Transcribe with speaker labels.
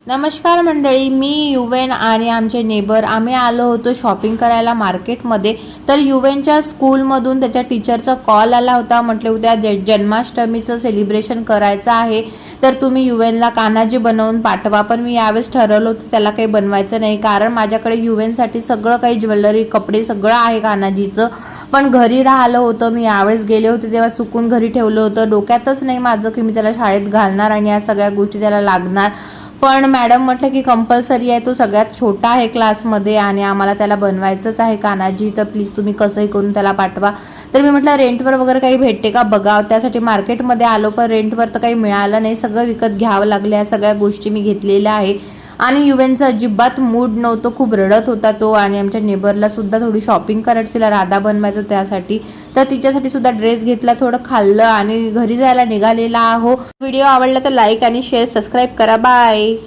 Speaker 1: नमस्कार मंडळी, मी युवेन आणि आमचे नेबर आम्ही आलो होतो शॉपिंग करायला मार्केटमध्ये. तर युवेनच्या स्कूलमधून त्याच्या टीचरचा कॉल आला होता. म्हटले उद्या जन्माष्टमीचं सेलिब्रेशन करायचं आहे, तर तुम्ही युवेनला कान्हाजी बनवून पाठवा. पण मी यावेळेस ठरवलं होतं त्याला काही बनवायचं नाही, कारण माझ्याकडे युवेनसाठी सगळं काही ज्वेलरी कपडे सगळं आहे कान्हाजीचं. पण घरी राहिलं होतं, मी यावेळेस गेले होते तेव्हा चुकून घरी ठेवलं होतं. डोक्यातच नाही माझं की मी त्याला शाळेत घालणार आणि या सगळ्या गोष्टी त्याला लागणार. पण मॅडम म्हटलं की कंपल्सरी आहे, तो सगळ्यात छोटा आहे क्लासमध्ये आणि आम्हाला त्याला बनवायचंच आहे कान्हाजी, तर प्लीज तुम्ही कसंही करून त्याला पाठवा. तर मी म्हटलं रेंटवर वगैरे काही भेटते का बघा. त्यासाठी मार्केटमध्ये आलो, पण रेंटवर तर काही मिळालं नाही, सगळं विकत घ्यावं लागलं. या सगळ्या गोष्टी मी घेतलेल्या आहे. आणि युवेनचा अजिबात मूड नव्हतं, खूप रडत होता तो. आणि आमच्या नेबरला सुद्धा थोडी शॉपिंग करायची, तिला राधा बनवायचं त्यासाठी, तर तिच्यासाठी सुद्धा ड्रेस घेतला, थोडं खाल्लं आणि घरी जायला निघालेला आहो. व्हिडिओ आवडला तर लाईक आणि शेअर सबस्क्राईब करा. बाय.